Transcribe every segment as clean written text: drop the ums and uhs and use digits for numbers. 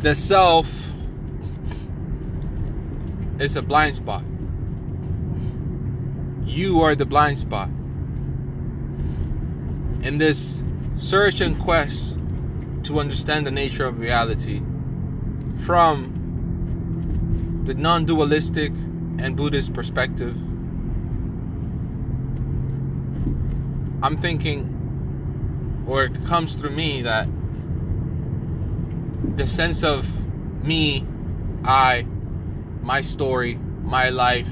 The self is a blind spot. You are the blind spot. In this search and quest to understand the nature of reality from the non-dualistic and Buddhist perspective, I'm thinking, or it comes through me, that the sense of me, I, my story, my life,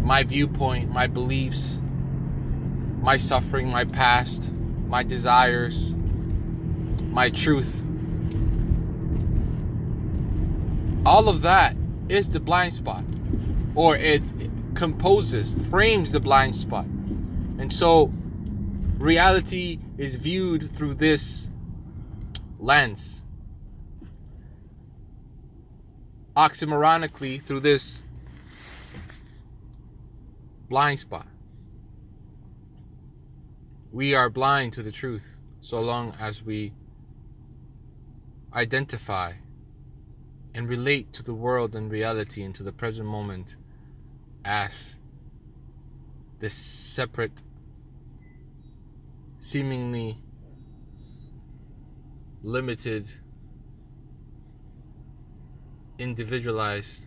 my viewpoint, my beliefs, my suffering, my past, my desires, my truth, all of that is the blind spot, or it frames the blind spot. And so reality is viewed through this lens, oxymoronically, through this blind spot. We are blind to the truth so long as we identify and relate to the world and reality and to the present moment as this separate, seemingly limited, individualized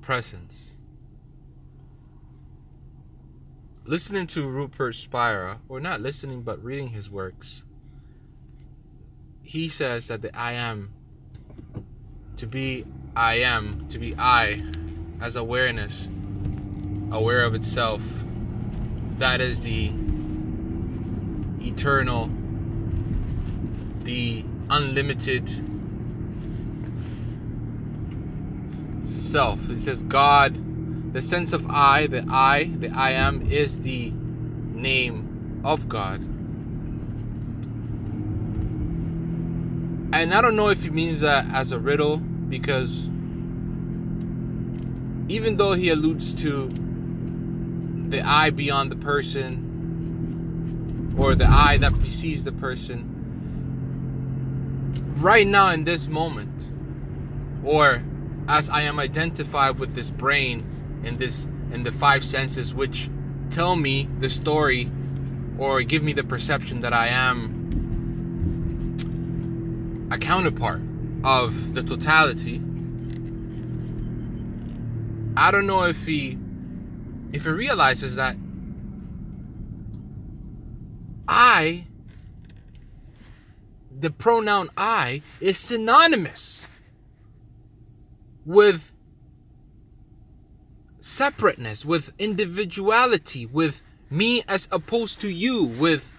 presence. Listening to Rupert Spira, or not listening but reading his works, he says that the I am, to be I as awareness, aware of itself, that is the eternal, the unlimited self. It says God, the sense of the I am, is the name of God. And I don't know if he means that as a riddle, because even though he alludes to the I beyond the person, or the I that precedes the person, right now in this moment, or as I am identified with this brain and the five senses, which tell me the story or give me the perception that I am a counterpart of the totality. I don't know if he realizes that the pronoun I is synonymous with separateness, with individuality, with me as opposed to you, with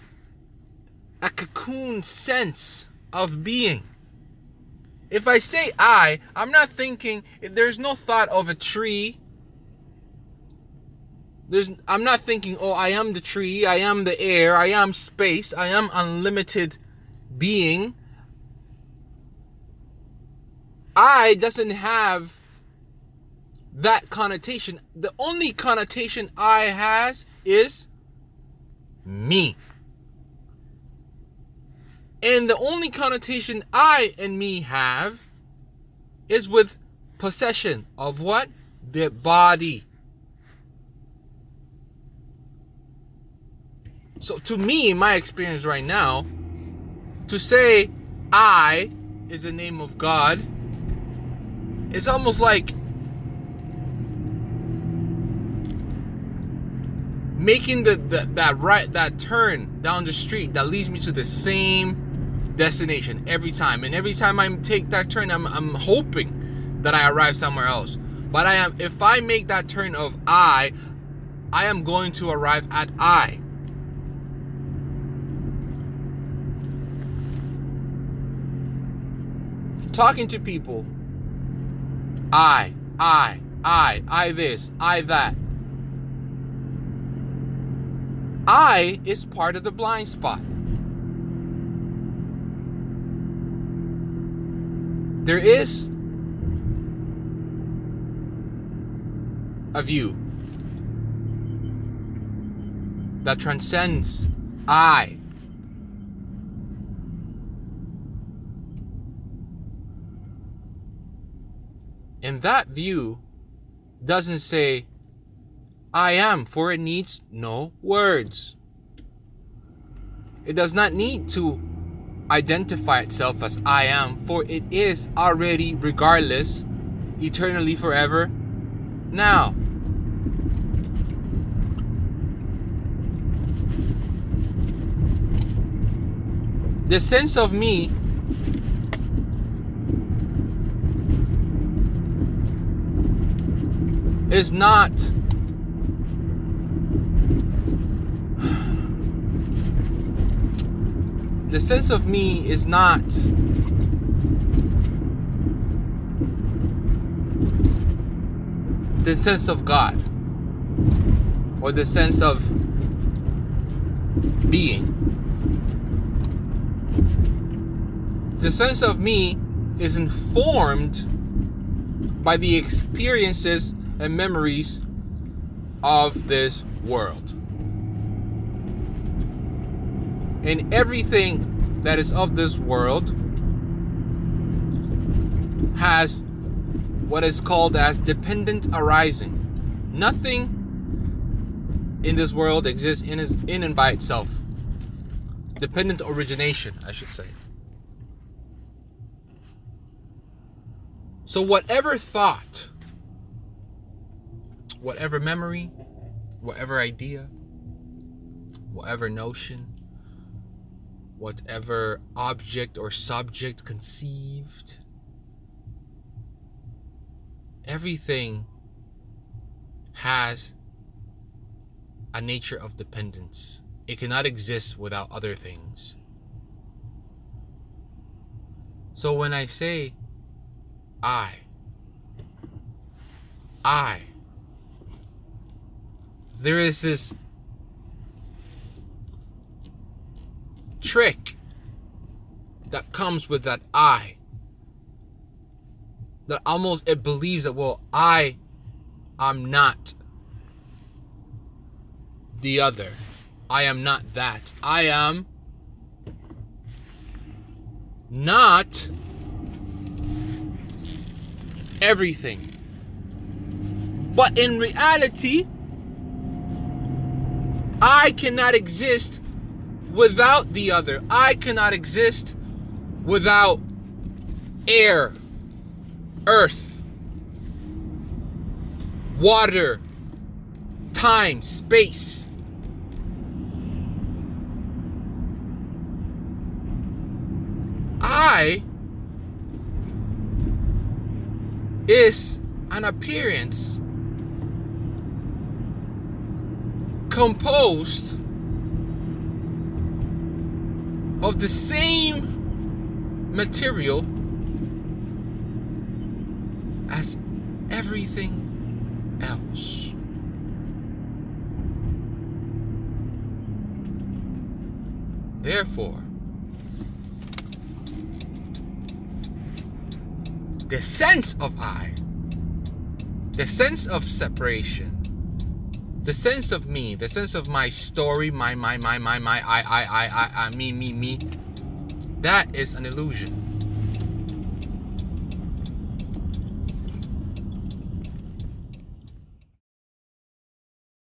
a cocoon sense of being. If I say I'm not thinking, there's no thought of a tree. I'm not thinking, oh, I am the tree, I am the air, I am space, I am unlimited being. I doesn't have that connotation. The only connotation I has is me. And the only connotation I and me have is with possession of what? The body. So to me, in my experience right now, to say I is the name of God, it's almost like making that turn down the street that leads me to the same destination every time. And every time I take that turn, I'm hoping that I arrive somewhere else. But if I make that turn of I am going to arrive at I. Talking to people, I this, I that. I is part of the blind spot. There is a view that transcends I. And that view doesn't say I am, for it needs no words. It does not need to identify itself as I am, for it is already, regardless, eternally, forever, now. The sense of me is not the sense of me is not the sense of God or the sense of being. The sense of me is informed by the experiences and memories of this world. And everything that is of this world has what is called as dependent arising. Nothing in this world exists in and by itself. Dependent origination, I should say. So whatever thought, whatever memory, whatever idea, whatever notion, whatever object or subject conceived, everything has a nature of dependence. It cannot exist without other things. So when I say I, there is this trick that comes with that I, that almost it believes that, well, I am not the other. I am not that. I am not everything. But in reality, I cannot exist without the other. I cannot exist without air, earth, water, time, space. I is an appearance composed of the same material as everything else. Therefore, the sense of I, the sense of separation, the sense of me, the sense of my story, my, I, me, that is an illusion.